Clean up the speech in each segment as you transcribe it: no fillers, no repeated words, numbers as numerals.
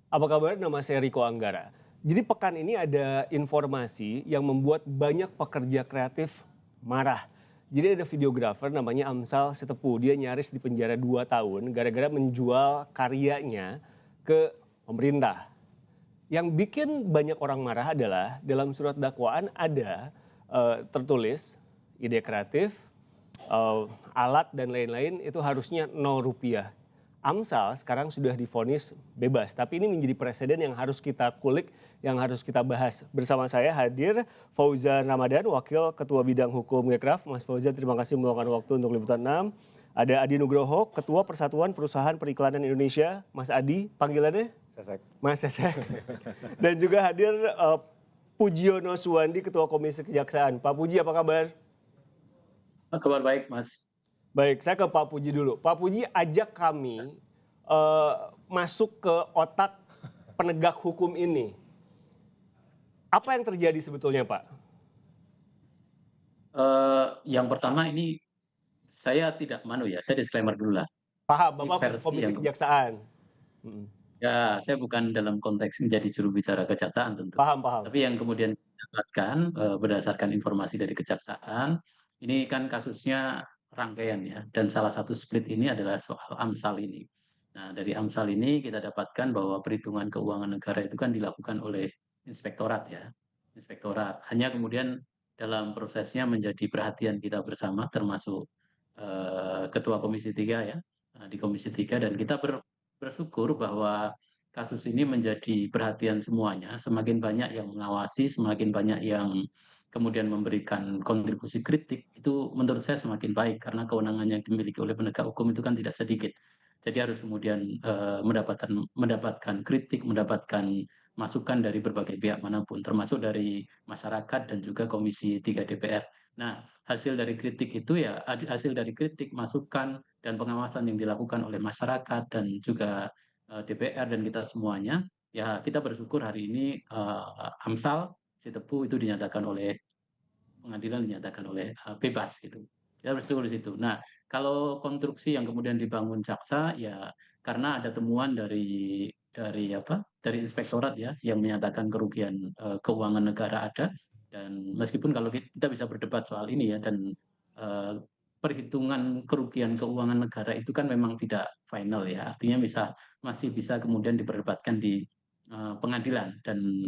Apa kabar? Nama saya Riko Anggara. Jadi pekan ini ada informasi yang membuat banyak pekerja kreatif marah. Jadi ada videografer namanya Amsal Setepu. Dia nyaris di penjara 2 tahun gara-gara menjual karyanya ke pemerintah. Yang bikin banyak orang marah adalah dalam surat dakwaan ada tertulis ide kreatif, alat dan lain-lain itu harusnya 0 rupiah. Amsal sekarang sudah divonis bebas, tapi ini menjadi presiden yang harus kita kulik, yang harus kita bahas. Bersama saya hadir Fauzan Ramadan, Wakil Ketua Bidang Hukum Gekraf. Mas Fauzan, terima kasih meluangkan waktu untuk Liputan 6. Ada Adi Nugroho, Ketua Persatuan Perusahaan Periklanan Indonesia. Mas Adi, panggilannya? Sesek. Mas Sesek. Dan juga hadir Pujiono Suwandi, Ketua Komisi Kejaksaan. Pak Puji, apa kabar? Kabar baik, Mas. Baik, saya ke Pak Puji dulu. Pak Puji ajak kami masuk ke otak penegak hukum ini. Apa yang terjadi sebetulnya, Pak? Yang pertama ini saya tidak saya disclaimer dulu lah. Paham, Ini Bapak versi Komisi yang Kejaksaan. ya saya bukan dalam konteks menjadi juru bicara kejaksaan tentu. Paham, paham. Tapi yang kemudian didapatkan berdasarkan informasi dari kejaksaan, ini kan kasusnya rangkaian ya, dan salah satu split ini adalah soal AMSAL ini. Nah, dari AMSAL ini kita dapatkan bahwa perhitungan keuangan negara itu kan dilakukan oleh inspektorat ya, inspektorat. Hanya kemudian dalam prosesnya menjadi perhatian kita bersama, termasuk Ketua Komisi 3 ya, di Komisi 3, dan kita bersyukur bahwa kasus ini menjadi perhatian semuanya, semakin banyak yang mengawasi, semakin banyak yang kemudian memberikan kontribusi kritik, itu menurut saya semakin baik karena kewenangan yang dimiliki oleh penegak hukum itu kan tidak sedikit. Jadi harus kemudian mendapatkan kritik, mendapatkan masukan dari berbagai pihak manapun, termasuk dari masyarakat dan juga Komisi 3 DPR. Nah, hasil dari kritik itu ya hasil dari kritik, masukan, dan pengawasan yang dilakukan oleh masyarakat dan juga DPR dan kita semuanya, ya kita bersyukur hari ini AMSAL Sitepu itu dinyatakan oleh pengadilan, dinyatakan oleh bebas gitu. Kita bersyukur di situ. Nah, kalau konstruksi yang kemudian dibangun jaksa ya karena ada temuan dari inspektorat ya yang menyatakan kerugian keuangan negara ada, dan meskipun kalau kita bisa berdebat soal ini ya, dan perhitungan kerugian keuangan negara itu kan memang tidak final ya, artinya masih bisa kemudian diperdebatkan di pengadilan, dan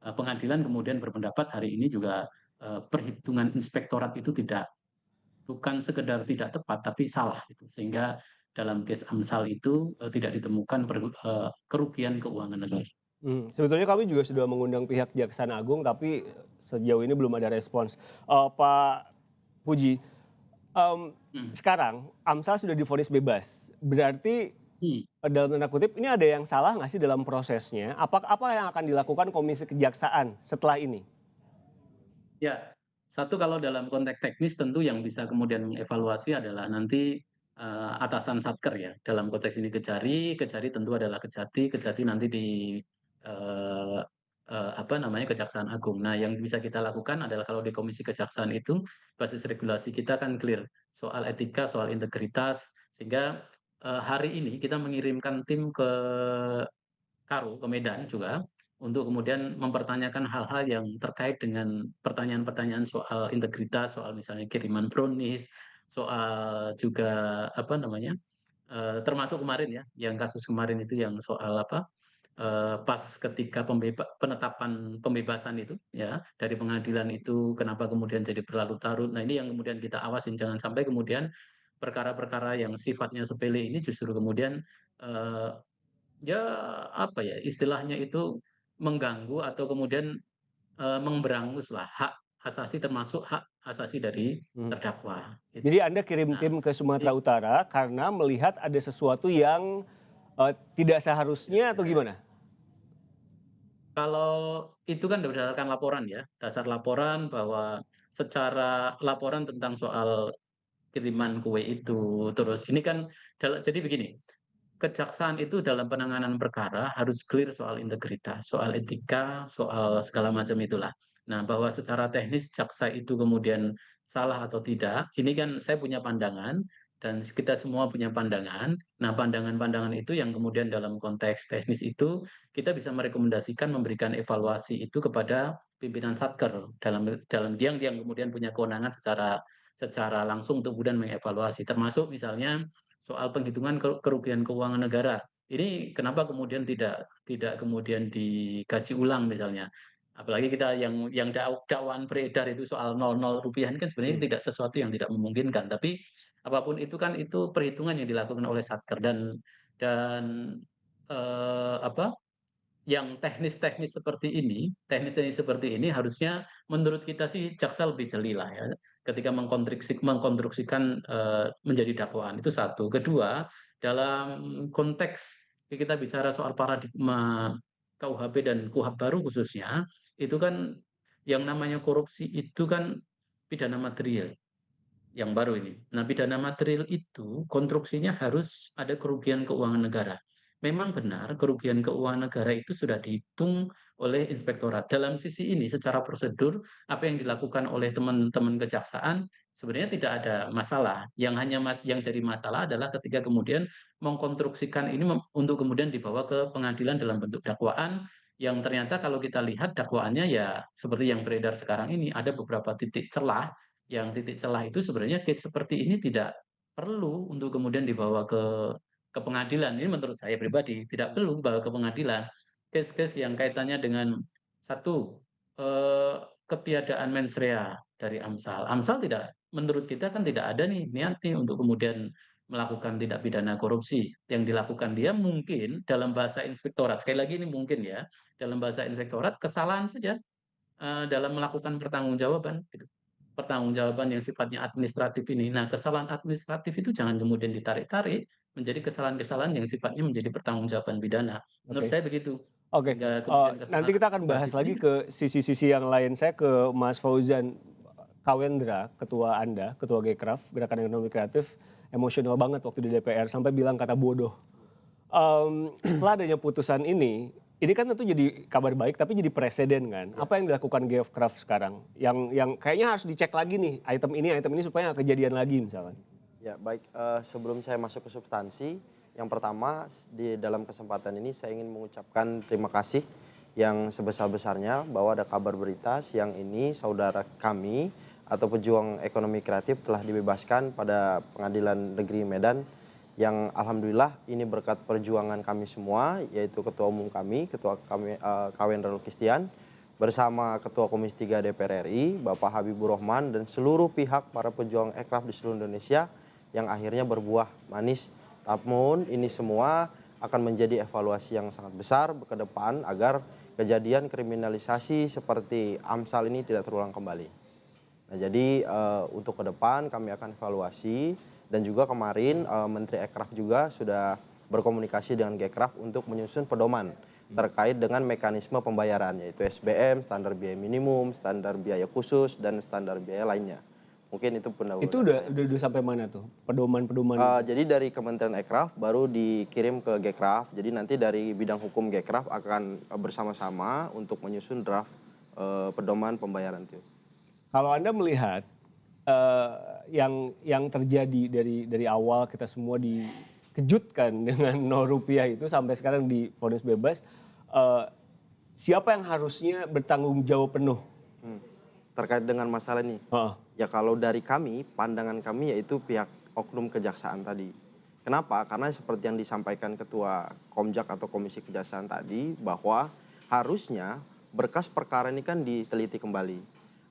pengadilan kemudian berpendapat hari ini juga perhitungan inspektorat itu bukan sekedar tidak tepat tapi salah gitu. Sehingga dalam case AMSAL itu tidak ditemukan kerugian keuangan negara. Sebetulnya kami juga sudah mengundang pihak Kejaksaan Agung, tapi sejauh ini belum ada respons. Pak Puji, sekarang Amsal sudah divonis bebas. Berarti dalam tanda kutip ini ada yang salah nggak sih dalam prosesnya? Apa yang akan dilakukan Komisi Kejaksaan setelah ini? Ya, satu kalau dalam konteks teknis tentu yang bisa kemudian mengevaluasi adalah nanti atasan Satker ya. Dalam konteks ini Kejari tentu adalah Kejati nanti di eh, Kejaksaan Agung. Nah, yang bisa kita lakukan adalah kalau di Komisi Kejaksaan itu basis regulasi kita kan clear soal etika, soal integritas, sehingga hari ini kita mengirimkan tim ke Karo, ke Medan juga, untuk kemudian mempertanyakan hal-hal yang terkait dengan pertanyaan-pertanyaan soal integritas, soal misalnya kiriman brownies, soal juga termasuk kemarin ya, yang kasus kemarin itu yang soal pas ketika penetapan pembebasan itu ya, dari pengadilan itu kenapa kemudian jadi berlarut-larut. Nah, ini yang kemudian kita awasin, jangan sampai kemudian perkara-perkara yang sifatnya sepele ini justru kemudian, eee ya, istilahnya itu mengganggu atau kemudian, memberanguslah hak asasi termasuk hak asasi dari Hmm. terdakwa, Jadi gitu. Anda kirim Nah, tim ke jadi Sumatera Utara karena melihat ada sesuatu yang tidak seharusnya atau gimana? kalau itu kan berdasarkan laporan ya, dasar laporan bahwa secara laporan tentang soal kiriman kue itu, terus ini kan jadi begini, kejaksaan itu dalam penanganan perkara harus clear soal integritas, soal etika, soal segala macam itulah. Nah, bahwa secara teknis jaksa itu kemudian salah atau tidak, ini kan saya punya pandangan dan kita semua punya pandangan. Nah, pandangan-pandangan itu yang kemudian dalam konteks teknis itu kita bisa merekomendasikan memberikan evaluasi itu kepada pimpinan Satker dalam dalam yang kemudian punya kewenangan secara secara langsung untuk kemudian mengevaluasi, termasuk misalnya soal penghitungan kerugian keuangan negara. Ini kenapa kemudian tidak kemudian dikaji ulang misalnya. Apalagi kita yang dakwaan beredar itu soal rupiah ini kan sebenarnya Hmm. tidak sesuatu yang tidak memungkinkan, tapi apapun itu kan itu perhitungan yang dilakukan oleh Satker dan apa, yang teknis-teknis seperti ini harusnya menurut kita sih jaksa lebih jeli lah ya, ketika mengkonstruksikan, menjadi dakwaan, itu satu. Kedua, dalam konteks kita bicara soal paradigma KUHP dan KUHP baru khususnya, itu kan yang namanya korupsi itu kan pidana material yang baru ini. Nah, pidana material itu konstruksinya harus ada kerugian keuangan negara. Memang benar kerugian keuangan negara itu sudah dihitung oleh inspektorat. Dalam sisi ini secara prosedur apa yang dilakukan oleh teman-teman kejaksaan sebenarnya tidak ada masalah. Yang jadi masalah adalah ketika kemudian mengkonstruksikan ini untuk kemudian dibawa ke pengadilan dalam bentuk dakwaan yang ternyata kalau kita lihat dakwaannya ya seperti yang beredar sekarang ini ada beberapa titik celah yang titik celah itu sebenarnya case seperti ini tidak perlu untuk kemudian dibawa ke pengadilan. Ini menurut saya pribadi, tidak perlu dibawa ke pengadilan. Case-case yang kaitannya dengan satu, ketiadaan mens rea dari AMSAL. AMSAL tidak menurut kita kan tidak ada nih niat nih untuk kemudian melakukan tindak pidana korupsi. Yang dilakukan dia mungkin dalam bahasa inspektorat, sekali lagi ini mungkin ya, dalam bahasa inspektorat kesalahan saja, dalam melakukan pertanggungjawaban gitu. Pertanggungjawaban yang sifatnya administratif ini. Nah, kesalahan administratif itu jangan kemudian ditarik-tarik menjadi kesalahan-kesalahan yang sifatnya menjadi pertanggungjawaban pidana. Menurut Oke. saya begitu. Oke, Sehingga kemudian nanti kesalahan kita akan bahas administratif ini lagi ke sisi-sisi yang lain. Saya ke Mas Fauzan Kawendra, ketua Anda, ketua Gekraf, Gerakan Ekonomi Kreatif, emosional banget waktu di DPR sampai bilang kata bodoh. Setelah adanya putusan ini kan tentu jadi kabar baik tapi jadi presiden kan. Ya, Apa yang dilakukan Gekraf sekarang? Yang kayaknya harus dicek lagi nih item ini supaya nggak kejadian lagi misalkan. ya baik. Sebelum saya masuk ke substansi, yang pertama di dalam kesempatan ini saya ingin mengucapkan terima kasih yang sebesar-besarnya bahwa ada kabar berita siang ini saudara kami atau pejuang ekonomi kreatif telah dibebaskan pada Pengadilan Negeri Medan yang alhamdulillah ini berkat perjuangan kami semua yaitu ketua umum kami, ketua kami Kawendra Lukistian bersama Ketua Komisi 3 DPR RI, Bapak Habibur Rahman dan seluruh pihak para pejuang ekraf di seluruh Indonesia yang akhirnya berbuah manis. Namun ini semua akan menjadi evaluasi yang sangat besar ke depan agar kejadian kriminalisasi seperti AMSAL ini tidak terulang kembali. Nah, jadi untuk ke depan kami akan evaluasi dan juga kemarin Menteri Ekraf juga sudah berkomunikasi dengan Gekraf untuk menyusun pedoman terkait dengan mekanisme pembayaran yaitu SBM, standar biaya minimum, standar biaya khusus dan standar biaya lainnya. Mungkin itu Itu pendahuluan udah saya. udah sampai mana tuh pedoman-pedoman itu? Jadi dari Kementerian Ekraf baru dikirim ke Gekraf. Jadi nanti dari bidang hukum Gekraf akan bersama-sama untuk menyusun draft pedoman pembayaran itu. Kalau Anda melihat yang terjadi dari awal kita semua dikejutkan dengan 0 rupiah itu sampai sekarang divonis bebas, eh, siapa yang harusnya bertanggung jawab penuh? Hmm. Terkait dengan masalah ini, Heeh. ya kalau dari kami, pandangan kami yaitu pihak oknum kejaksaan tadi. Kenapa? Karena seperti yang disampaikan Ketua Komjak atau Komisi Kejaksaan tadi, bahwa harusnya berkas perkara ini kan diteliti kembali.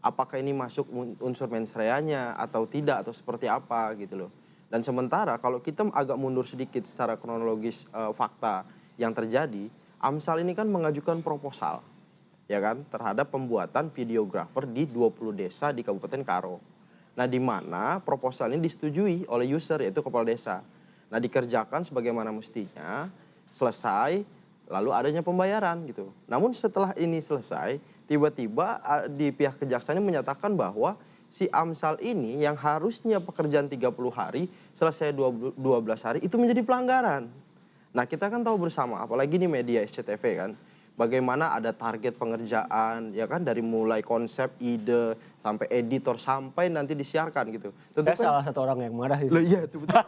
Apakah ini masuk unsur mens rea-nya atau tidak, atau seperti apa gitu loh. Dan sementara kalau kita agak mundur sedikit secara kronologis fakta yang terjadi, AMSAL ini kan mengajukan proposal ya kan, terhadap pembuatan videografer di 20 desa di Kabupaten Karo. Nah, di mana proposal ini disetujui oleh user yaitu kepala desa. Nah, dikerjakan sebagaimana mestinya, selesai, lalu adanya pembayaran gitu. Namun setelah ini selesai, tiba-tiba di pihak kejaksaan menyatakan bahwa si AMSAL ini yang harusnya pekerjaan 30 hari, selesai 12 hari, itu menjadi pelanggaran. Nah, kita kan tahu bersama, apalagi di media SCTV kan, bagaimana ada target pengerjaan, ya kan, dari mulai konsep, ide, sampai editor, sampai nanti disiarkan gitu. Tentu Saya kan, salah satu orang yang marah loh sih. iya itu betul.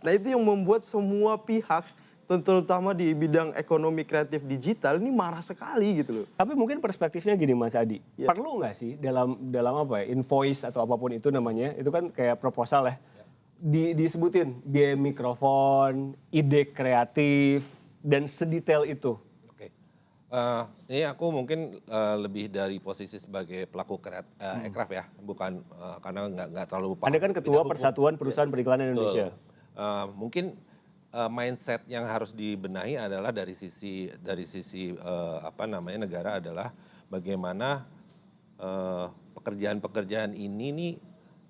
Nah itu yang membuat semua pihak, terutama di bidang ekonomi kreatif digital ini marah sekali gitu loh. Tapi mungkin perspektifnya gini Mas Adi, Ya. perlu nggak sih dalam dalam apa ya, invoice atau apapun itu namanya, itu kan kayak proposal ya, disebutin biaya mikrofon, ide kreatif, dan sedetail itu. Oke. Ini aku mungkin lebih dari posisi sebagai pelaku ekraf ya, bukan karena nggak terlalu paham. Anda kan bidang ketua hukum. Persatuan Perusahaan Periklanan Indonesia. Mungkin mindset yang harus dibenahi adalah dari sisi apa namanya negara adalah bagaimana pekerjaan-pekerjaan ini nih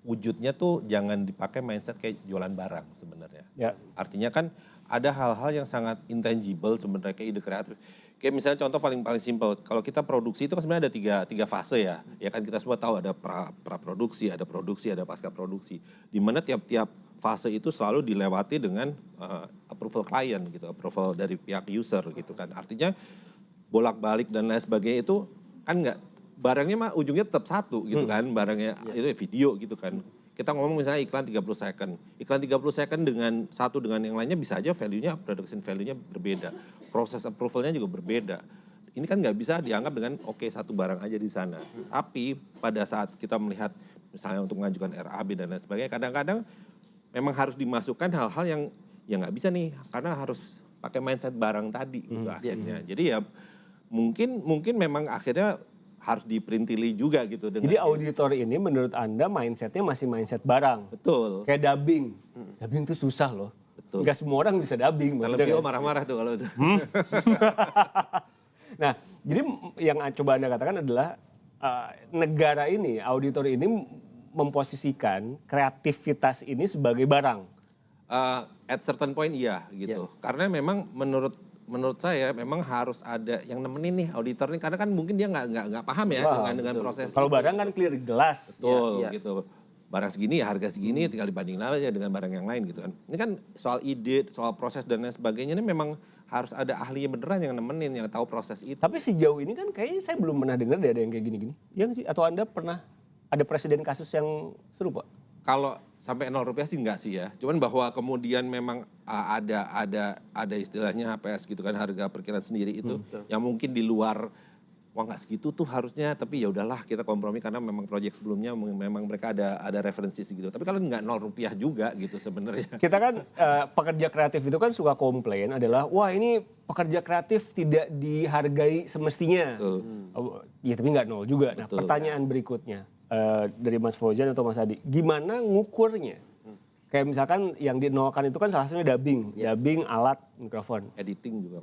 wujudnya tuh jangan dipakai mindset kayak jualan barang sebenarnya. Ya. Artinya kan ada hal-hal yang sangat intangible sebenarnya kayak ide kreatif. Kayak misalnya contoh paling simpel, kalau kita produksi itu kan sebenarnya ada tiga fase ya. Ya kan kita semua tahu ada pra produksi, ada pasca produksi. Di mana tiap-tiap fase itu selalu dilewati dengan approval klien gitu, approval dari pihak user gitu kan. Artinya bolak-balik dan lain sebagainya itu kan nggak, barangnya mah ujungnya tetap satu gitu kan, barangnya itu video gitu kan. Kita ngomong misalnya iklan 30 second. Iklan 30 second dengan satu dengan yang lainnya bisa aja value-nya, production value-nya berbeda. Proses approval-nya juga berbeda. Ini kan nggak bisa dianggap dengan oke satu barang aja di sana. Tapi pada saat kita melihat misalnya untuk mengajukan RAB dan lain sebagainya, kadang-kadang memang harus dimasukkan hal-hal yang ya nggak bisa nih, karena harus pakai mindset barang tadi gitu akhirnya. Jadi ya mungkin memang akhirnya harus diperintili juga gitu dengan Jadi auditor ini menurut Anda mindsetnya masih mindset barang. betul. Kayak dubbing. Dubbing itu susah loh. Betul. Nggak semua orang bisa dubbing. maksudnya Televio kan. marah-marah tuh kalau itu. Nah, jadi yang coba Anda katakan adalah negara ini, auditor ini memposisikan kreativitas ini sebagai barang. At certain point iya gitu. Karena memang menurut saya memang harus ada yang nemenin nih auditor nih, karena kan mungkin dia nggak paham ya dengan proses Kalau itu. barang kan clear jelas. Betul Iya. gitu. Barang segini harga segini tinggal dibandingin aja dengan barang yang lain gitu kan. Ini kan soal ide, soal proses dan lain sebagainya ini memang harus ada ahlinya beneran yang nemenin, yang tahu proses itu. Tapi sejauh ini kan kayaknya saya belum pernah dengar ada yang kayak gini-gini. Iya nggak sih? Atau Anda pernah ada presiden kasus yang serupa? Kalau sampai 0 rupiah sih enggak sih ya. Cuman bahwa kemudian memang ada istilahnya HPS gitu kan, harga perkiraan sendiri itu yang mungkin di luar wah nggak segitu tuh harusnya, tapi ya udahlah kita kompromi karena memang proyek sebelumnya memang mereka ada referensi segitu. Tapi kalau nggak 0 rupiah juga gitu sebenarnya. Kita kan pekerja kreatif itu kan suka komplain adalah wah ini pekerja kreatif tidak dihargai semestinya. Betul. Ya tapi nggak nol juga. Nah Betul. pertanyaan berikutnya dari Mas Fauzan atau Mas Adi, gimana ngukurnya? Kayak misalkan yang dinolkan itu kan salah satunya dubbing, dubbing alat mikrofon, Editing juga.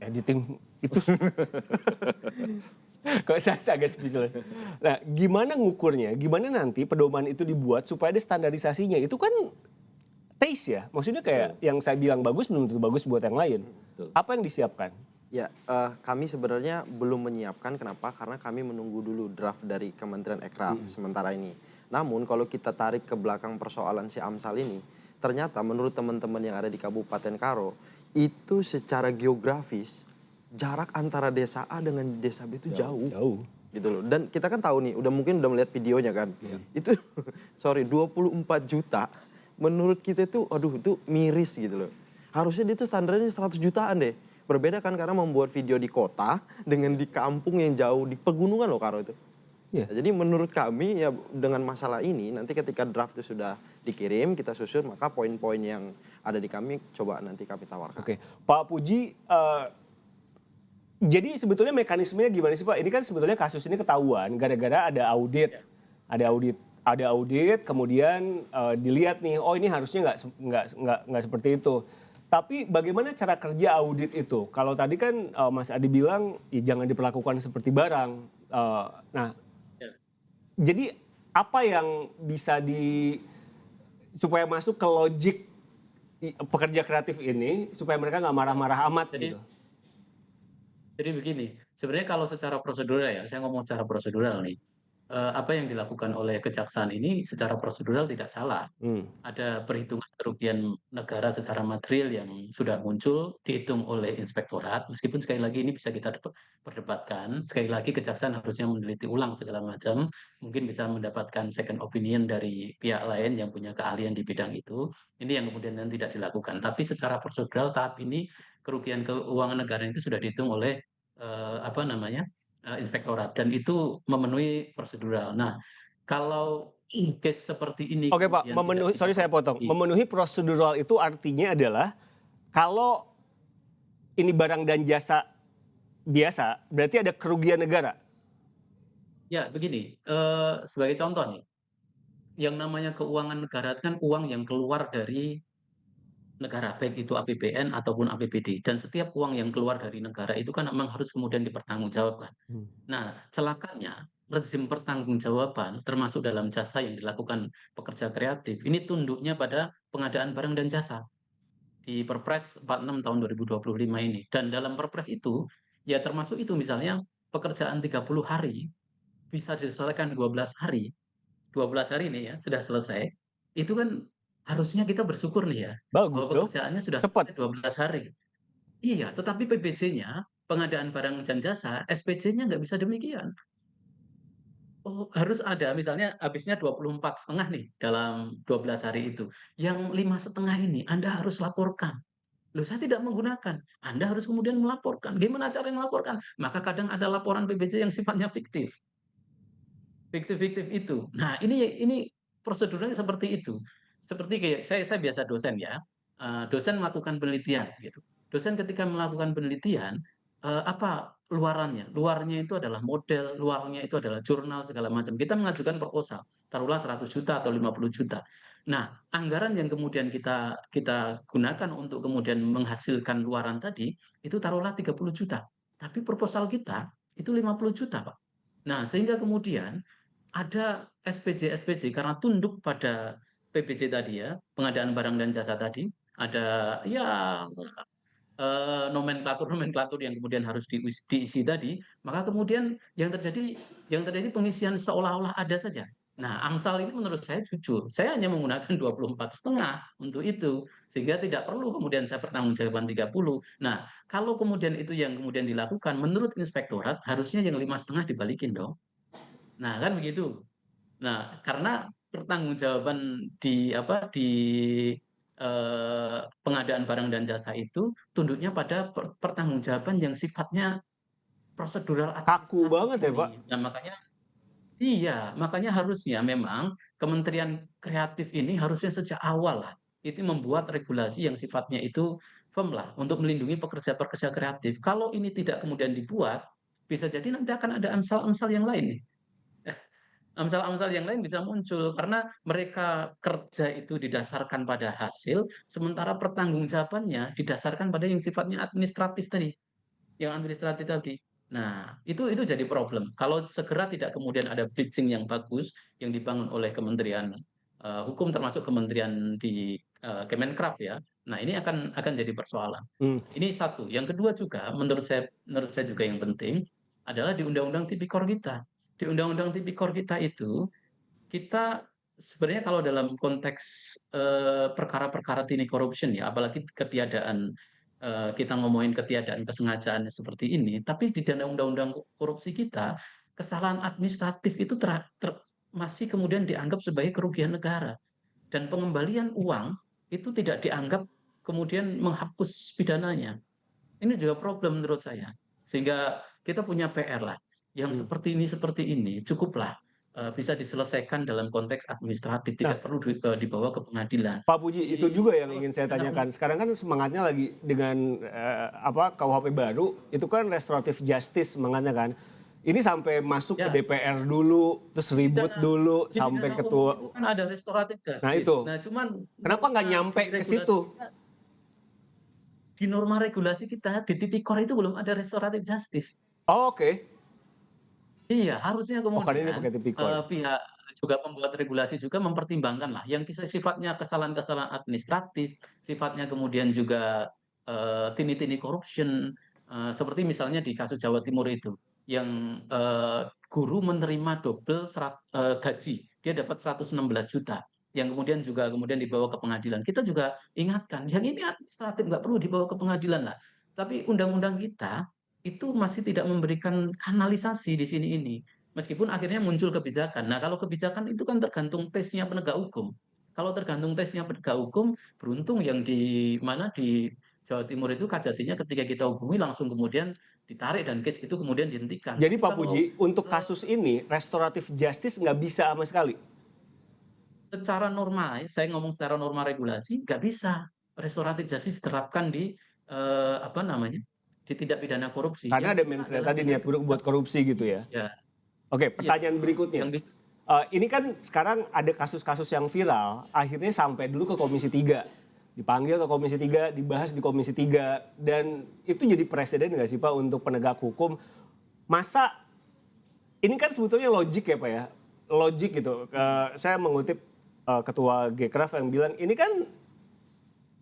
editing itu kok saya agak speechless. Nah, gimana ngukurnya? Gimana nanti pedoman itu dibuat supaya ada standarisasinya? Itu kan taste ya. Maksudnya kayak yang saya bilang bagus belum tentu bagus buat yang lain. Betul. Apa yang disiapkan? Ya, kami sebenarnya belum menyiapkan. Kenapa? Karena kami menunggu dulu draft dari Kementerian Ekraf sementara ini. Namun kalau kita tarik ke belakang persoalan si Amsal ini, ternyata menurut teman-teman yang ada di Kabupaten Karo, itu secara geografis jarak antara desa A dengan desa B itu jauh. Jauh. Gitu loh. Dan kita kan tahu nih, mungkin udah melihat videonya kan. Itu 24 juta menurut kita itu aduh itu miris gitu loh. Harusnya dia tuh standarnya 100 jutaan deh. Berbeda kan karena membuat video di kota dengan di kampung yang jauh di pegunungan loh Karo itu. Iya. Jadi menurut kami ya dengan masalah ini nanti ketika draft itu sudah dikirim kita susun, maka poin-poin yang ada di kami coba nanti kami tawarkan. Oke, Pak Puji, jadi sebetulnya mekanismenya gimana sih Pak? Ini kan sebetulnya kasus ini ketahuan gara-gara ada audit, ada audit, kemudian dilihat nih, oh ini harusnya nggak seperti itu. Tapi bagaimana cara kerja audit itu? Kalau tadi kan Mas Adi bilang ya jangan diperlakukan seperti barang. Jadi apa yang bisa supaya masuk ke logik pekerja kreatif ini supaya mereka nggak marah-marah amat gitu? Jadi begini, sebenarnya kalau secara prosedural ya, saya ngomong secara prosedural nih. apa yang dilakukan oleh kejaksaan ini secara prosedural tidak salah. Hmm. Ada perhitungan kerugian negara secara material yang sudah muncul, dihitung oleh inspektorat, meskipun sekali lagi ini bisa kita perdebatkan, sekali lagi kejaksaan harusnya meneliti ulang segala macam, mungkin bisa mendapatkan second opinion dari pihak lain yang punya keahlian di bidang itu, ini yang kemudian tidak dilakukan. Tapi secara prosedural tahap ini kerugian keuangan negara itu sudah dihitung oleh, apa namanya, inspektorat dan itu memenuhi prosedural. Nah, kalau case seperti ini Oke Pak, kemudian tidak kita sorry saya potong. perbaiki. Memenuhi prosedural itu artinya adalah kalau ini barang dan jasa biasa, berarti ada kerugian negara. Ya begini, sebagai contoh nih, yang namanya keuangan negara itu kan uang yang keluar dari negara, baik itu APBN ataupun APBD, dan setiap uang yang keluar dari negara itu kan memang harus kemudian dipertanggungjawabkan. Hmm. Nah, celakanya rezim pertanggungjawaban termasuk dalam jasa yang dilakukan pekerja kreatif, ini tunduknya pada pengadaan barang dan jasa di Perpres 46 tahun 2025 ini. Dan dalam Perpres itu, ya termasuk itu misalnya pekerjaan 30 hari bisa diselesaikan 12 hari, 12 hari ini ya sudah selesai, itu kan harusnya kita bersyukur nih ya, Bagus bahwa dong, pekerjaannya sudah cepat. selesai 12 hari. Iya, tetapi PBJ-nya, pengadaan barang dan jasa, SPJ-nya nggak bisa demikian. Oh, harus ada misalnya habisnya 24,5 nih dalam 12 hari itu. Yang 5,5 ini Anda harus laporkan. Loh, saya tidak menggunakan. Anda harus kemudian melaporkan. Gimana cara melaporkan? Maka kadang ada laporan PBJ yang sifatnya fiktif. Fiktif-fiktif itu. Nah, ini prosedurnya seperti itu. Seperti kayak saya biasa dosen ya, dosen melakukan penelitian gitu. Dosen ketika melakukan penelitian, apa luarannya? Luarnya itu adalah model, luarnya itu adalah jurnal segala macam. Kita mengajukan proposal, taruhlah 100 juta atau 50 juta. Nah, anggaran yang kemudian kita kita gunakan untuk kemudian menghasilkan luaran tadi, itu taruhlah 30 juta. Tapi proposal kita itu 50 juta, Pak. Nah, sehingga kemudian ada SPJ-SPJ karena tunduk pada PBJ tadi ya, pengadaan barang dan jasa tadi, ada ya, nomenklatur-nomenklatur yang kemudian harus diisi tadi, maka kemudian yang terjadi pengisian seolah-olah ada saja. Nah, AMSAL ini menurut saya jujur, saya hanya menggunakan 24,5 untuk itu, sehingga tidak perlu kemudian saya pertanggungjawaban 30. Nah, kalau kemudian itu yang kemudian dilakukan, menurut inspektorat harusnya yang 5,5 dibalikin dong. Nah, kan begitu. Nah, karena pertanggungjawaban pengadaan barang dan jasa itu tunduknya pada pertanggungjawaban yang sifatnya prosedural Kaku administratif banget ya Pak. ini. Nah, makanya harusnya memang Kementerian Kreatif ini harusnya sejak awal lah, itu membuat regulasi yang sifatnya itu firm lah, untuk melindungi pekerja-pekerja kreatif. Kalau ini tidak kemudian dibuat, bisa jadi nanti akan ada amsal-amsal yang lain nih. Amsal-amsal yang lain bisa muncul karena mereka kerja itu didasarkan pada hasil, sementara pertanggungjawabannya didasarkan pada yang sifatnya administratif tadi, yang administratif tadi. Nah, itu jadi problem. Kalau segera tidak kemudian ada bridging yang bagus yang dibangun oleh Kementerian Hukum termasuk kementerian di Kemenkraf ya. Nah, ini akan jadi persoalan. Hmm. Ini satu. Yang kedua juga menurut saya juga yang penting adalah di Undang-Undang Tipikor kita. Di Undang-Undang Tipikor kita itu, kita sebenarnya kalau dalam konteks, perkara-perkara tini corruption ya, apalagi ketiadaan, kita ngomongin ketiadaan kesengajaan seperti ini, tapi di dalam undang-undang korupsi kita, kesalahan administratif itu masih kemudian dianggap sebagai kerugian negara. Dan pengembalian uang itu tidak dianggap kemudian menghapus pidananya. Ini juga problem menurut saya. Sehingga kita punya PR lah, yang Hmm. seperti ini cukuplah, bisa diselesaikan dalam konteks administratif, Nah, tidak perlu dibawa ke pengadilan. Pak Puji, itu juga yang Kalau ingin saya pidana tanyakan. Sekarang kan semangatnya lagi dengan KUHP baru, itu kan restoratif justice semangatnya kan. Ini sampai masuk ke ya, DPR dulu, terus ribut pidana dulu di sampai pidana umum ketua. itu kan ada restoratif Nah justice. itu, Nah, cuman kenapa nggak nyampe di ke regulasi situ? kita, di norma regulasi kita, di Tipikor itu belum ada restoratif justice. Oh, oke. Iya, harusnya Oh, karena ini kemudian, pakai tipikor. pihak juga pembuat regulasi juga mempertimbangkanlah yang sifatnya kesalahan-kesalahan administratif, sifatnya kemudian juga, tini-tini corruption, seperti misalnya di kasus Jawa Timur itu, yang, guru menerima double gaji, dia dapat 116 juta, yang kemudian dibawa ke pengadilan. Kita juga ingatkan, yang ini administratif nggak perlu dibawa ke pengadilan lah. Tapi undang-undang kita itu masih tidak memberikan kanalisasi di sini ini. Meskipun akhirnya muncul kebijakan. Nah, kalau kebijakan itu kan tergantung tesnya penegak hukum. Kalau tergantung tesnya penegak hukum, beruntung yang di mana di Jawa Timur itu Kajatinya ketika kita hubungi langsung kemudian ditarik dan case itu kemudian dihentikan. Jadi Tapi Pak kalau Puji, untuk kasus ini restoratif justice nggak bisa sama sekali. secara norma, saya ngomong secara norma regulasi, nggak bisa restoratif justice diterapkan di apa namanya, di tindak pidana korupsi. Karena ada Yang bisa mens rea adalah tadi tindak niat buruk buat korupsi gitu ya. ya, Oke, iya. pertanyaan berikutnya. Yang bisa, Ini kan sekarang ada kasus-kasus yang viral, akhirnya sampai dulu ke Komisi 3. Dipanggil ke Komisi 3, dibahas di Komisi 3. Dan itu jadi presiden nggak sih Pak untuk penegak hukum? Masa, ini kan sebetulnya logik ya Pak ya? Logik gitu. Saya mengutip Ketua Gcraf yang bilang, ini kan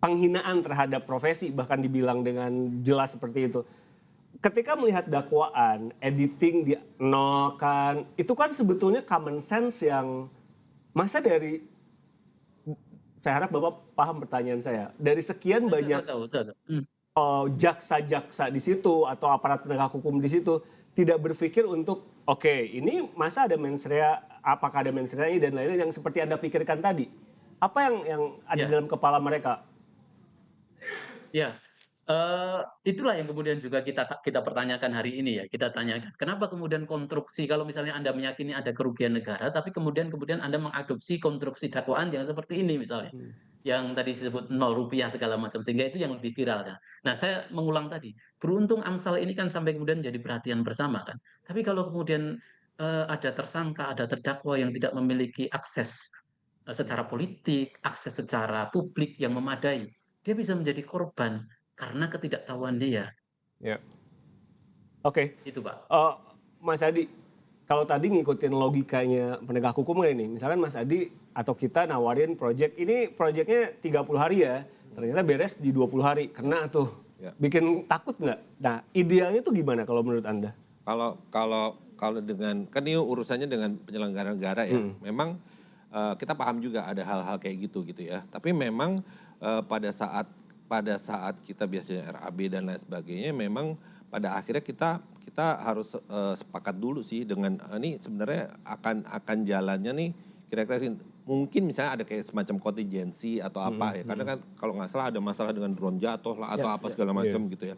penghinaan terhadap profesi, bahkan dibilang dengan jelas seperti itu. Ketika melihat dakwaan, editing dinolkan, itu kan sebetulnya common sense yang masa dari, saya harap Bapak paham pertanyaan saya, dari sekian banyak tahu. jaksa-jaksa di situ atau aparat penegak hukum di situ tidak berpikir untuk oke, ini masa ada mens rea, apakah ada mens rea ini dan lain-lain yang seperti Anda pikirkan tadi. Apa yang ada Ya. dalam kepala mereka? Ya, itulah yang kemudian juga kita pertanyakan hari ini ya, kita tanyakan, kenapa kemudian konstruksi kalau misalnya Anda meyakini ada kerugian negara, tapi kemudian Anda mengadopsi konstruksi dakwaan yang seperti ini misalnya, yang tadi disebut Rp0 segala macam, sehingga itu yang lebih viral kan. Nah, saya mengulang tadi, beruntung Amsal ini kan sampai kemudian jadi perhatian bersama kan. Tapi kalau kemudian, ada tersangka, ada terdakwa yang tidak memiliki akses, secara politik, akses secara publik yang memadai, dia bisa menjadi korban karena ketidaktahuan dia, Ya. Oke. itu Pak. Mas Adi, kalau tadi ngikutin logikanya penegak hukum kan ini, misalkan Mas Adi atau kita nawarin project, ini projectnya 30 hari ya, ternyata beres di 20 hari, kena tuh. Ya. Bikin takut nggak? Nah, idealnya tuh gimana kalau menurut Anda? Kalau dengan kan ini urusannya dengan penyelenggara negara ya. Memang kita paham juga ada hal-hal kayak gitu ya. Tapi memang pada saat kita biasanya RAB dan lain sebagainya, memang pada akhirnya kita harus sepakat dulu sih dengan ini sebenarnya akan jalannya nih kira-kira sih, mungkin misalnya ada kayak semacam kontingensi atau apa ya. Karena kan kalau nggak salah ada masalah dengan drone jatuh lah atau apa segala macam gitu ya.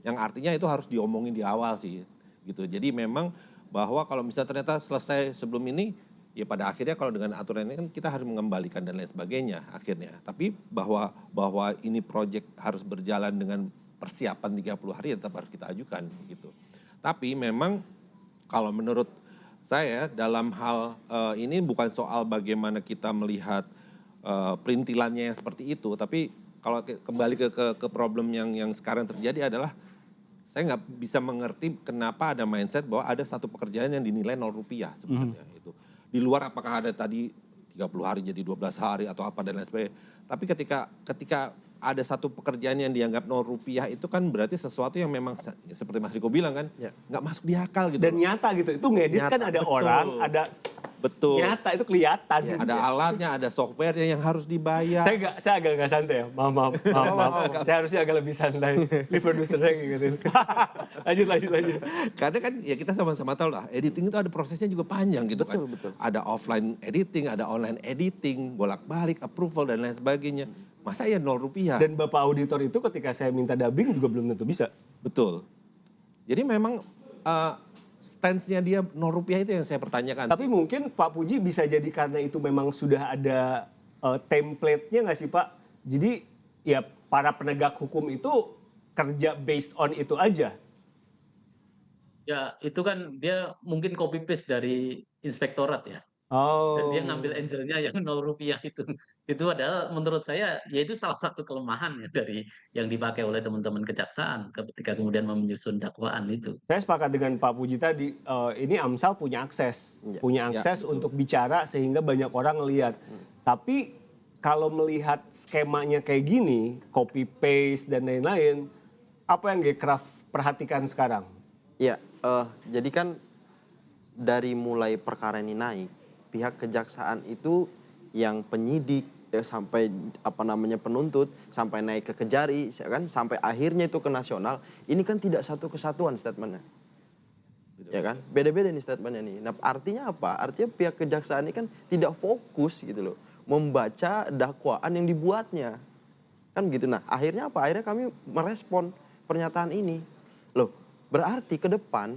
Yang artinya itu harus diomongin di awal sih gitu. Jadi memang bahwa kalau misalnya ternyata selesai sebelum ini, ya pada akhirnya kalau dengan aturan ini kan kita harus mengembalikan dan lain sebagainya akhirnya. Tapi bahwa ini proyek harus berjalan dengan persiapan 30 hari tetap harus kita ajukan gitu. Tapi memang kalau menurut saya dalam hal ini bukan soal bagaimana kita melihat perintilannya yang seperti itu, tapi kalau kembali ke problem yang sekarang terjadi adalah saya nggak bisa mengerti kenapa ada mindset bahwa ada satu pekerjaan yang dinilai Rp0 sebenarnya itu. Di luar apakah ada tadi 30 hari jadi 12 hari atau apa dan lain sebagainya. Tapi ketika ada satu pekerjaan yang dianggap Rp0 itu kan berarti sesuatu yang memang seperti Mas Riko bilang kan, nggak masuk di akal gitu. Dan nyata gitu, itu ngedit kan ada betul. orang, ada Betul. nyata itu kelihatan. Ada alatnya, ada softwarenya yang harus dibayar. Saya agak nggak santai ya, maaf. Saya harusnya agak lebih santai. Ini produsernya gitu. lanjut. Karena kan ya kita sama-sama tahu lah, editing itu ada prosesnya juga panjang gitu kan. Betul. Ada offline editing, ada online editing, bolak-balik, approval dan lain sebagainya. Masa ya Rp0? Dan Bapak auditor itu ketika saya minta dubbing juga belum tentu bisa. Betul. Jadi memang stance-nya dia Rp0 itu yang saya pertanyakan. Tapi mungkin Pak Puji bisa jadi karena itu memang sudah ada template-nya nggak sih Pak? Jadi ya para penegak hukum itu kerja based on itu aja. Ya, itu kan dia mungkin copy paste dari inspektorat ya. Dan dia ngambil angelnya yang Rp0 itu. Itu adalah menurut saya ya itu salah satu kelemahan ya dari yang dipakai oleh teman-teman kejaksaan ketika kemudian menyusun dakwaan itu. Saya sepakat dengan Pak Puji tadi, ini Amsal punya akses betul. untuk bicara sehingga banyak orang lihat. Tapi kalau melihat skemanya kayak gini, copy paste dan lain-lain, apa yang Gcraf perhatikan sekarang? Iya, jadi kan dari mulai perkara ini naik, pihak kejaksaan itu yang penyidik, sampai apa namanya penuntut, sampai naik ke Kejari, kan sampai akhirnya itu ke nasional, ini kan tidak satu kesatuan statementnya. Ya kan? Beda-beda nih statementnya nih. Nah, artinya apa? Artinya pihak kejaksaan ini kan tidak fokus gitu loh, membaca dakwaan yang dibuatnya. Kan gitu. Nah, akhirnya apa? Akhirnya kami merespon pernyataan ini. Loh, berarti ke depan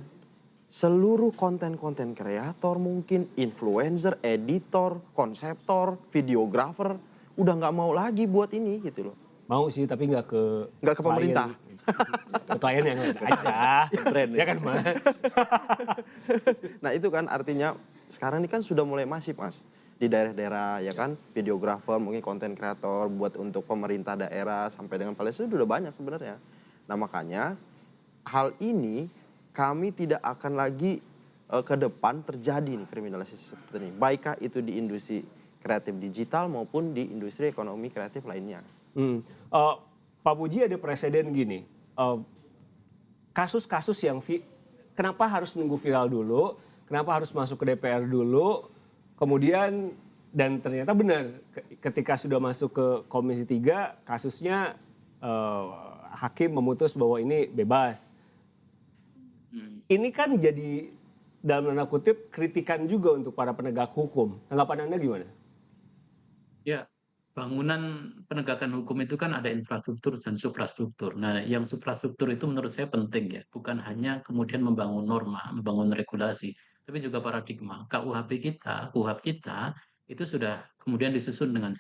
seluruh konten-konten kreator mungkin, influencer, editor, konseptor, videografer, udah nggak mau lagi buat ini gitu loh. Mau sih tapi nggak ke Nggak ke klien. pemerintah. Ke klien yang lain aja. Brand Ya kan, Mas? Nah itu kan artinya sekarang ini kan sudah mulai masif Mas. Di daerah-daerah ya kan, videografer, mungkin konten kreator buat untuk pemerintah daerah sampai dengan Palestina sudah banyak sebenarnya. Nah makanya hal ini kami tidak akan lagi ke depan terjadi nih kriminalisasi seperti ini. Baikkah itu di industri kreatif digital maupun di industri ekonomi kreatif lainnya. Pak Puji ada presiden gini, kasus-kasus yang kenapa harus nunggu viral dulu, kenapa harus masuk ke DPR dulu, kemudian dan ternyata benar ketika sudah masuk ke Komisi 3 kasusnya hakim memutus bahwa ini bebas. Ini kan jadi dalam tanda kutip kritikan juga untuk para penegak hukum. Tanggapan Anda gimana? Ya, bangunan penegakan hukum itu kan ada infrastruktur dan suprastruktur. Nah, yang suprastruktur itu menurut saya penting ya, bukan hanya kemudian membangun norma, membangun regulasi, tapi juga paradigma. KUHP kita itu sudah kemudian disusun dengan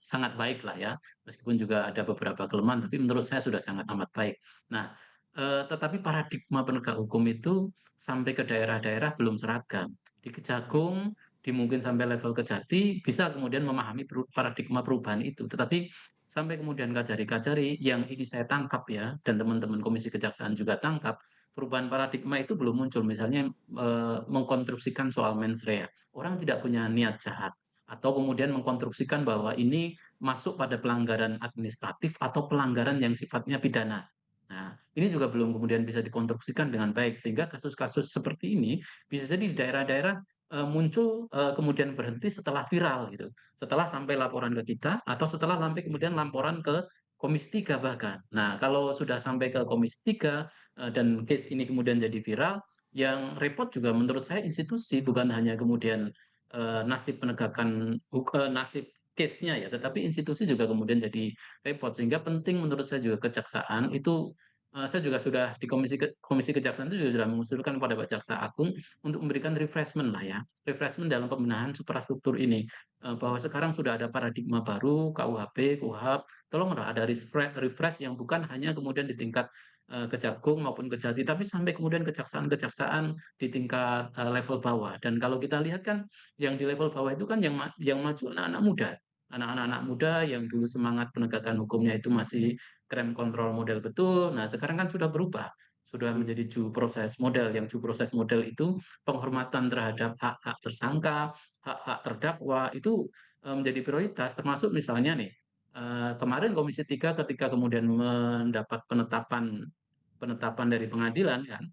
sangat baik lah ya, meskipun juga ada beberapa kelemahan, tapi menurut saya sudah sangat amat baik. Nah, tetapi paradigma penegak hukum itu sampai ke daerah-daerah belum seragam. Di Kejagung mungkin sampai level Kejati bisa kemudian memahami paradigma perubahan itu. Tetapi sampai kemudian Kajari-Kajari yang ini saya tangkap ya, dan teman-teman Komisi Kejaksaan juga tangkap, perubahan paradigma itu belum muncul. Misalnya mengkonstruksikan soal mens rea. Orang tidak punya niat jahat. Atau kemudian mengkonstruksikan bahwa ini masuk pada pelanggaran administratif atau pelanggaran yang sifatnya pidana. Nah, ini juga belum kemudian bisa dikonstruksikan dengan baik. Sehingga kasus-kasus seperti ini bisa jadi di daerah-daerah muncul, kemudian berhenti setelah viral gitu, setelah sampai laporan ke kita atau setelah sampai kemudian laporan ke Komisi 3 bahkan. Nah, kalau sudah sampai ke Komisi 3, dan case ini kemudian jadi viral, yang repot juga menurut saya institusi, bukan hanya kemudian, nasib case-nya ya, tetapi institusi juga kemudian jadi repot. Sehingga penting menurut saya juga kejaksaan itu, saya juga sudah di Komisi Kejaksaan itu juga sudah mengusulkan pada Pak Jaksa Agung untuk memberikan refreshment lah ya, refreshment dalam pembenahan suprastruktur ini, bahwa sekarang sudah ada paradigma baru KUHP, KUHAP, tolonglah ada refresh yang bukan hanya kemudian di tingkat, Kejagung maupun Kejati, tapi sampai kemudian kejaksaan-kejaksaan di tingkat, level bawah. Dan kalau kita lihat kan yang di level bawah itu kan yang maju anak-anak muda. Anak-anak muda yang dulu semangat penegakan hukumnya itu masih krem kontrol model betul, nah sekarang kan sudah berubah. Sudah menjadi due process model, yang due process model itu penghormatan terhadap hak-hak tersangka, hak-hak terdakwa itu, menjadi prioritas termasuk misalnya nih, kemarin Komisi 3 ketika kemudian mendapat penetapan penetapan dari pengadilan kan,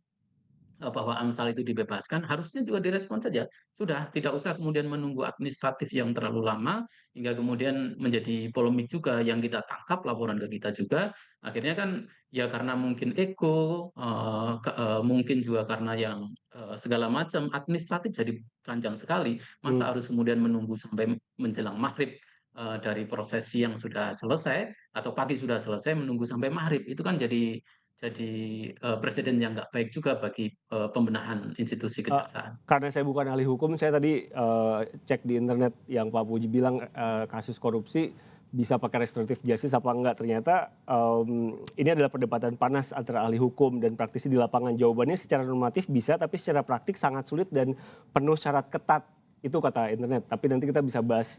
bahwa Amsal itu dibebaskan, harusnya juga direspon saja. Sudah, tidak usah kemudian menunggu administratif yang terlalu lama, hingga kemudian menjadi polemik juga yang kita tangkap, laporan ke kita juga. Akhirnya kan, ya karena mungkin ego, mungkin juga karena yang, segala macam, administratif jadi panjang sekali. Hmm. Masa harus kemudian menunggu sampai menjelang maghrib, dari prosesi yang sudah selesai, atau pagi sudah selesai, menunggu sampai maghrib, itu kan jadi, presiden yang nggak baik juga bagi, pembenahan institusi Eh, kejaksaan. karena saya bukan ahli hukum, saya tadi cek di internet yang Pak Puji bilang kasus korupsi bisa pakai restoratif justice apa enggak. Ternyata ini adalah perdebatan panas antara ahli hukum dan praktisi di lapangan. Jawabannya secara normatif bisa, tapi secara praktik sangat sulit dan penuh syarat ketat. Itu kata internet. Tapi nanti kita bisa bahas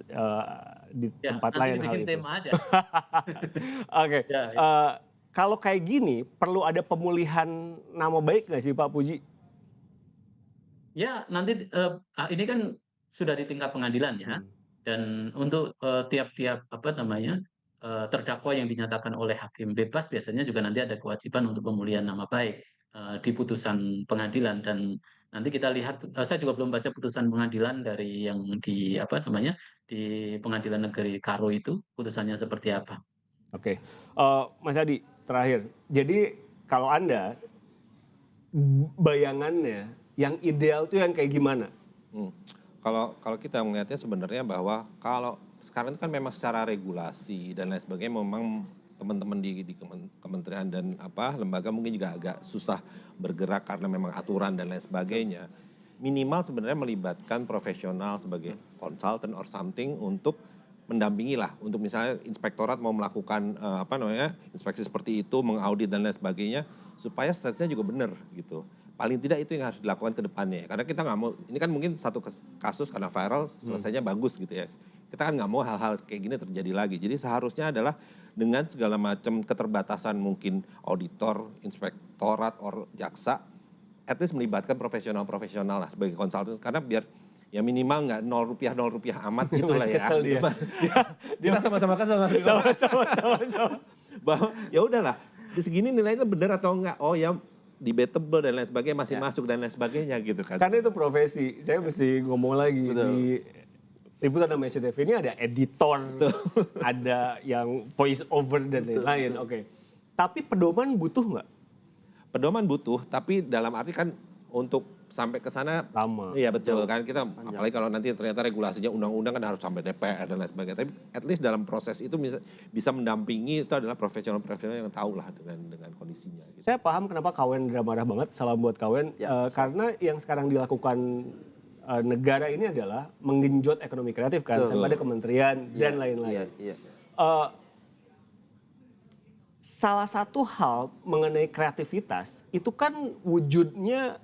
di Ya, tempat nanti lain hal dibikin itu. tema aja. Oke, Ya, ya. kalau kayak gini perlu ada pemulihan nama baik nggak sih Pak Puji? Ya, nanti, ini kan sudah di tingkat pengadilan ya, Hmm. dan untuk, tiap-tiap, apa namanya, terdakwa yang dinyatakan oleh hakim bebas biasanya juga nanti ada kewajiban untuk pemulihan nama baik, di putusan pengadilan dan Nanti kita lihat, saya juga belum baca putusan pengadilan dari yang di apa namanya, di Pengadilan Negeri Karo itu, putusannya seperti apa. Oke, Mas Adi terakhir. Jadi kalau Anda bayangannya yang ideal tuh yang kayak gimana? Hmm. Kalau kalau kita melihatnya sebenarnya bahwa kalau sekarang itu kan memang secara regulasi dan lain sebagainya memang teman-teman di kementerian dan apa lembaga mungkin juga agak susah bergerak karena memang aturan dan lain sebagainya. Minimal sebenarnya melibatkan profesional sebagai consultant or something untuk mendampingi lah untuk misalnya inspektorat mau melakukan apa namanya inspeksi seperti itu, mengaudit dan lain sebagainya supaya statusnya juga benar gitu. Paling tidak itu yang harus dilakukan ke depannya ya. Karena kita nggak mau, ini kan mungkin satu kasus karena viral selesainya bagus gitu ya. Kita kan nggak mau hal-hal kayak gini terjadi lagi. Jadi seharusnya adalah dengan segala macam keterbatasan mungkin auditor, inspektorat, or jaksa, at least melibatkan profesional-profesional lah sebagai konsultan. Karena biar ya minimal nggak nol rupiah amat gitu lah Masih ya. kesel dia. Kita sama-sama kesel. Sama-sama. Bahwa ya udahlah, di segini nilainya benar atau enggak. Oh ya debatable dan lain sebagainya masih masuk dan lain sebagainya gitu kan. Karena itu profesi. Saya mesti ngomong lagi Betul. di Liputan sama SCTV ini ada editor, ada yang voice over dan lain-lain. Oke. Tapi pedoman butuh nggak? Pedoman butuh, tapi dalam arti kan untuk sampai ke sana Lama. iya betul kan kita apalagi kalau nanti ternyata regulasinya undang-undang kan harus sampai DPR dan lain sebagainya. Tapi at least dalam proses itu bisa mendampingi itu adalah profesional-profesional yang tahu lah dengan kondisinya gitu. Saya paham kenapa Kawen marah banget, salam buat Kawen. Ya, Karena yang sekarang dilakukan negara ini adalah menggenjot ekonomi kreatif kan, Betul. sampai ada kementerian dan lain-lain. Iya. Eh, Salah satu hal mengenai kreativitas itu kan wujudnya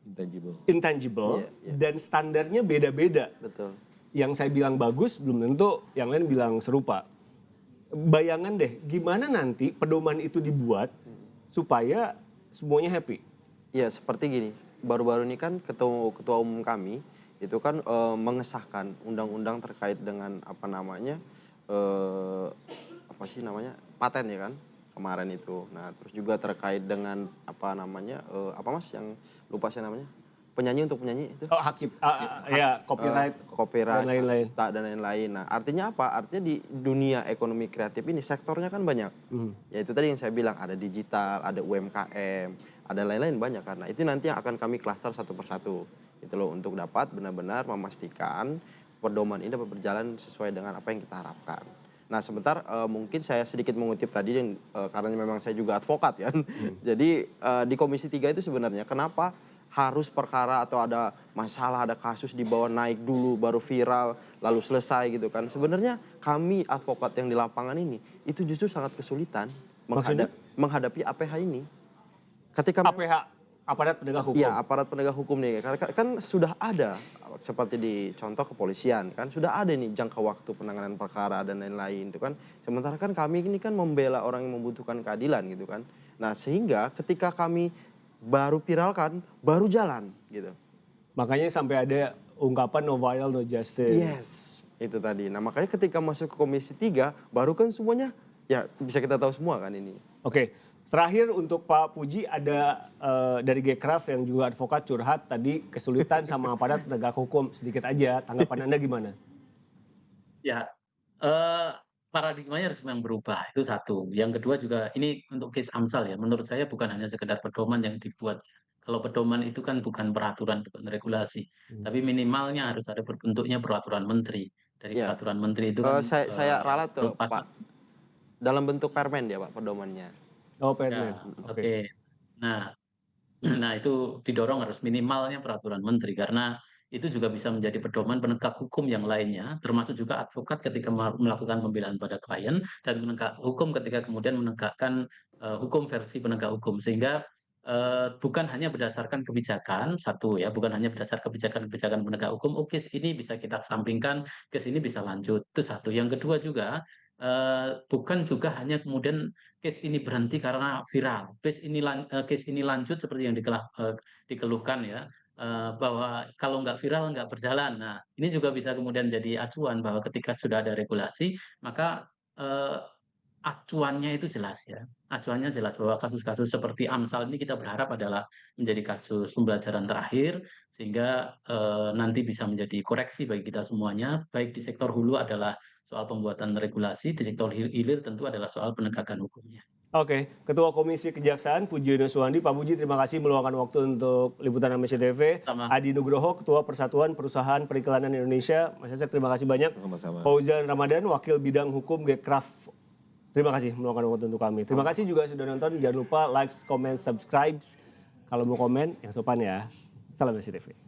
Intangible. intangible Iya. dan standarnya beda-beda. Betul. Yang saya bilang bagus belum tentu yang lain bilang serupa. Bayangan deh gimana nanti pedoman itu dibuat supaya semuanya happy. Iya, seperti gini. Baru-baru ini kan ketua umum kami itu kan mengesahkan undang-undang terkait dengan apa namanya apa sih namanya paten ya kan kemarin itu. Nah terus juga terkait dengan apa namanya apa mas yang lupa saya namanya penyanyi untuk penyanyi itu Oh hak cipta, ya copyright, copyright dan lain-lain. tak dan lain-lain. Nah artinya apa? Artinya di dunia ekonomi kreatif ini sektornya kan banyak. Ya itu tadi yang saya bilang ada digital, ada UMKM, ada lain-lain banyak karena itu nanti yang akan kami klaster satu persatu gitu loh untuk dapat benar-benar memastikan pedoman ini dapat berjalan sesuai dengan apa yang kita harapkan. Nah sebentar mungkin saya sedikit mengutip tadi karena memang saya juga advokat kan. Jadi di Komisi 3 itu sebenarnya kenapa harus perkara atau ada masalah, ada kasus dibawa naik dulu baru viral lalu selesai gitu kan. Sebenarnya kami advokat yang di lapangan ini itu justru sangat kesulitan Maksudnya? menghadapi APH ini. Ketika APH, aparat penegak hukum. iya, aparat penegak hukum nih, karena kan sudah ada seperti di contoh kepolisian kan sudah ada nih jangka waktu penanganan perkara dan lain-lain itu kan. Sementara kan kami ini kan membela orang yang membutuhkan keadilan gitu kan. Nah sehingga ketika kami baru viralkan, baru jalan gitu. Makanya sampai ada ungkapan no viral no justice. Yes, itu tadi. Nah makanya ketika masuk ke Komisi 3, baru kan semuanya ya bisa kita tahu semua kan ini. Oke, terakhir untuk Pak Puji ada dari Gcraft yang juga advokat curhat tadi kesulitan sama aparat penegak hukum. Sedikit aja, tanggapan Anda gimana? Ya, paradigmanya harus memang berubah, itu satu. Yang kedua juga ini untuk case AMSAL ya, menurut saya bukan hanya sekedar pedoman yang dibuat. Kalau pedoman itu kan bukan peraturan, bukan regulasi, tapi minimalnya harus ada bentuknya peraturan menteri. Dari Ya, peraturan menteri itu kan, saya yang ralat tuh berupa Pak, dalam bentuk permen dia Pak pedomannya. Oh, ya, Permen. oke. Oke. Nah, nah itu didorong harus minimalnya peraturan menteri karena itu juga bisa menjadi pedoman penegak hukum yang lainnya, termasuk juga advokat ketika melakukan pembelaan pada klien dan penegak hukum ketika kemudian menegakkan hukum versi penegak hukum sehingga bukan hanya berdasarkan kebijakan satu ya, bukan hanya berdasar kebijakan-kebijakan penegak hukum, oh case ini bisa kita sampingkan, case ini bisa lanjut itu satu. Yang kedua juga bukan juga hanya kemudian case ini berhenti karena viral, case ini lanjut seperti yang dikeluhkan ya, bahwa kalau nggak viral nggak berjalan. Nah, ini juga bisa kemudian jadi acuan bahwa ketika sudah ada regulasi, maka, eee, acuannya itu jelas ya. Acuannya jelas bahwa kasus-kasus seperti Amsal ini kita berharap adalah menjadi kasus pembelajaran terakhir sehingga, nanti bisa menjadi koreksi bagi kita semuanya, baik di sektor hulu adalah soal pembuatan regulasi, di sektor hilir tentu adalah soal penegakan hukumnya. Oke, Ketua Komisi Kejaksaan Pujiyono Suwandi, Pak Puji terima kasih meluangkan waktu untuk liputan Amnesia TV. Sama. Adi Nugroho, Ketua Persatuan Perusahaan Periklanan Indonesia, Mas Yasek terima kasih banyak. Sama-sama. Fauzan Ramadan, Wakil Bidang Hukum Gekraf, terima kasih meluangkan waktu untuk kami. Terima kasih juga sudah nonton, jangan lupa like, comment, subscribe. Kalau mau komen yang sopan ya. Salam Amnesia TV.